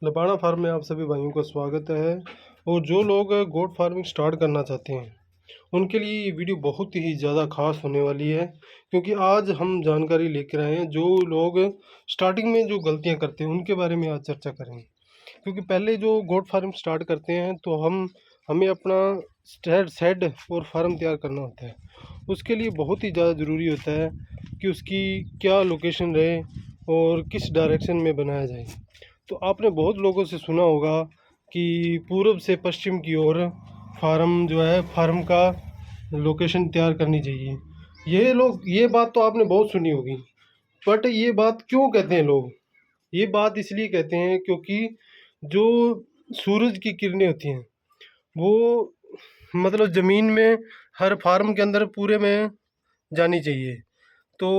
Labana farm में आप सभी भाइयों का स्वागत है। और जो लोग गोट फार्मिंग स्टार्ट करना चाहते हैं उनके लिए ये वीडियो बहुत ही ज़्यादा खास होने वाली है, क्योंकि आज हम जानकारी लेकर आए हैं जो लोग स्टार्टिंग में जो गलतियां करते हैं उनके बारे में आज चर्चा करेंगे। क्योंकि पहले जो गोट फार्म स्टार्ट करते हैं तो हमें अपना शेड और फार्म तैयार करना होता है। उसके लिए बहुत ही ज़्यादा ज़रूरी होता है कि उसकी क्या लोकेशन रहे और किस डायरेक्शन में बनाया जाए। तो आपने बहुत लोगों से सुना होगा कि पूर्व से पश्चिम की ओर फार्म का लोकेशन तैयार करनी चाहिए। ये बात तो आपने बहुत सुनी होगी, बट ये बात क्यों कहते हैं लोग? ये बात इसलिए कहते हैं क्योंकि जो सूरज की किरणें होती हैं वो मतलब ज़मीन में हर फार्म के अंदर पूरे में जानी चाहिए। तो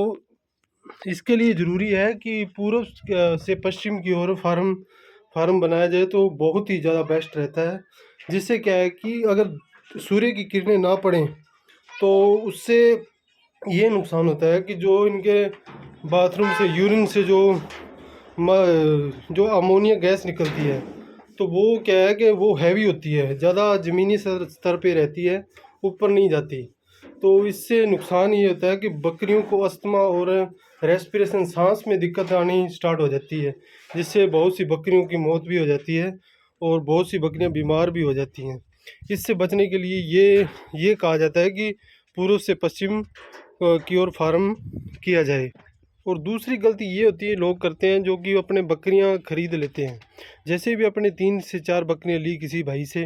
इसके लिए ज़रूरी है कि पूर्व से पश्चिम की ओर फार्म बनाया जाए तो बहुत ही ज़्यादा बेस्ट रहता है। जिससे क्या है कि अगर सूर्य की किरणें ना पड़ें तो उससे ये नुकसान होता है कि जो इनके बाथरूम से यूरिन से जो अमोनिया गैस निकलती है तो वो क्या है कि वो हैवी होती है, ज़्यादा ज़मीनी स्तर पे रहती है, ऊपर नहीं जाती। तो इससे नुकसान ये होता है कि बकरियों को अस्थमा और रेस्पिरेशन सांस में दिक्कत आनी स्टार्ट हो जाती है, जिससे बहुत सी बकरियों की मौत भी हो जाती है और बहुत सी बकरियां बीमार भी हो जाती हैं। इससे बचने के लिए ये कहा जाता है कि पूर्व से पश्चिम की ओर फार्म किया जाए। और दूसरी गलती ये होती है लोग करते हैं जो कि अपने बकरियां खरीद लेते हैं। जैसे भी अपने 3 से 4 बकरियां ली किसी भाई से,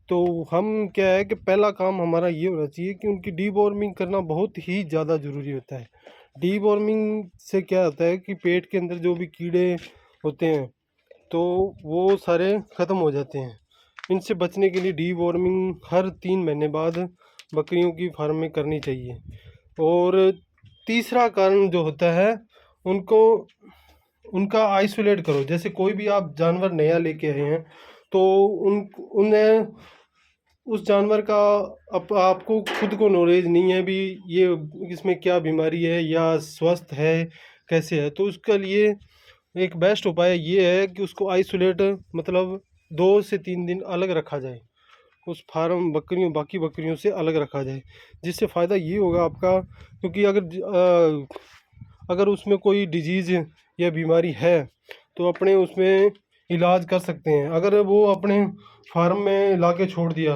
तो हम क्या है कि पहला काम हमारा ये होना चाहिए कि उनकी डीवॉर्मिंग करना बहुत ही ज़्यादा ज़रूरी होता है। डीवॉर्मिंग से क्या होता है कि पेट के अंदर जो भी कीड़े होते हैं तो वो सारे ख़त्म हो जाते हैं। इनसे बचने के लिए डीवॉर्मिंग हर 3 महीने बाद बकरियों की फार्म में करनी चाहिए। और तीसरा कारण जो होता है उनको उनका आइसोलेट करो। जैसे कोई भी आप जानवर नया लेके आए हैं तो उन्हें उस जानवर का आपको खुद को नॉलेज नहीं है भी ये इसमें क्या बीमारी है या स्वस्थ है कैसे है। तो उसके लिए एक बेस्ट उपाय ये है कि उसको आइसोलेट मतलब 2 से 3 दिन अलग रखा जाए, उस फार्म बकरियों बाकी बकरियों से अलग रखा जाए। जिससे फ़ायदा ये होगा आपका, क्योंकि अगर उसमें कोई डिजीज़ या बीमारी है तो अपने उसमें इलाज कर सकते हैं। अगर वो अपने फार्म में ला के छोड़ दिया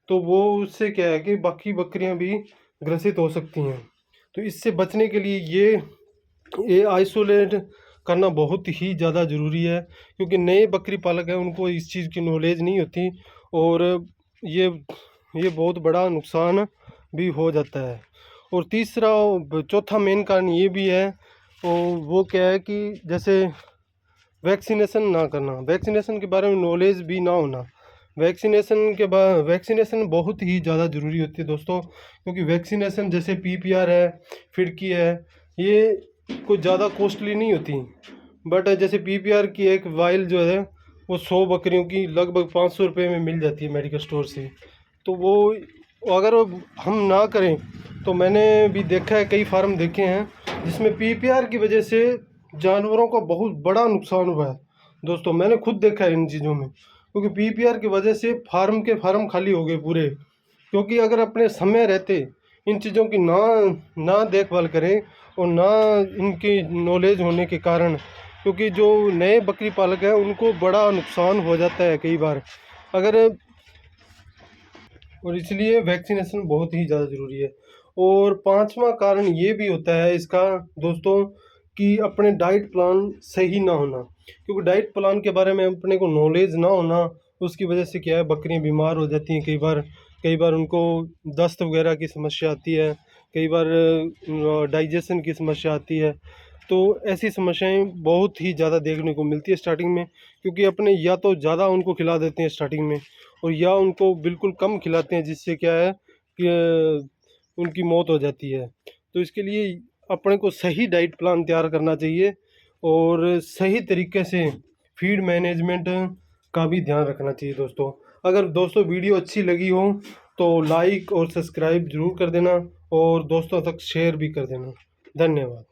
तो वो उससे क्या है कि बाकी बकरियां भी ग्रसित हो सकती हैं। तो इससे बचने के लिए ये आइसोलेट करना बहुत ही ज़्यादा ज़रूरी है, क्योंकि नए बकरी पालक हैं उनको इस चीज़ की नॉलेज नहीं होती और ये ये बहुत बड़ा नुकसान भी हो जाता है। और चौथा मेन कारण ये भी है, और वो क्या है कि जैसे वैक्सीनेशन ना करना, वैक्सीनेशन के बारे में नॉलेज भी ना होना। वैक्सीनेशन बहुत ही ज़्यादा ज़रूरी होती है दोस्तों, क्योंकि वैक्सीनेशन जैसे पीपीआर है, फिड़की है, ये कुछ ज़्यादा कॉस्टली नहीं होती। बट जैसे पीपीआर की एक वाइल जो है वो 100 बकरियों की लगभग 500 रुपये में मिल जाती है मेडिकल स्टोर से। तो वो अगर हम ना करें तो मैंने भी देखा है, कई फार्म देखे हैं जिसमें पीपीआर की वजह से जानवरों का बहुत बड़ा नुकसान हुआ है। दोस्तों मैंने खुद देखा है इन चीज़ों में, क्योंकि पीपीआर की वजह से फार्म खाली हो गए पूरे। क्योंकि अगर अपने समय रहते इन चीज़ों की ना देखभाल करें और ना इनकी नॉलेज होने के कारण, क्योंकि जो नए बकरी पालक हैं उनको बड़ा नुकसान हो जाता है कई बार अगर, और इसलिए वैक्सीनेशन बहुत ही ज़्यादा ज़रूरी है। और पांचवा कारण ये भी होता है इसका दोस्तों कि अपने डाइट प्लान सही ना होना। क्योंकि डाइट प्लान के बारे में अपने को नॉलेज ना होना, उसकी वजह से क्या है बकरियां बीमार हो जाती हैं। कई बार उनको दस्त वगैरह की समस्या आती है, कई बार डाइजेशन की समस्या आती है। तो ऐसी समस्याएं बहुत ही ज़्यादा देखने को मिलती है स्टार्टिंग में, क्योंकि अपने या तो ज़्यादा उनको खिला देते हैं स्टार्टिंग में और या उनको बिल्कुल कम खिलाते हैं, जिससे क्या है कि उनकी मौत हो जाती है। तो इसके लिए अपने को सही डाइट प्लान तैयार करना चाहिए और सही तरीके से फीड मैनेजमेंट का भी ध्यान रखना चाहिए दोस्तों। अगर दोस्तों वीडियो अच्छी लगी हो तो लाइक और सब्सक्राइब ज़रूर कर देना और दोस्तों तक शेयर भी कर देना। धन्यवाद।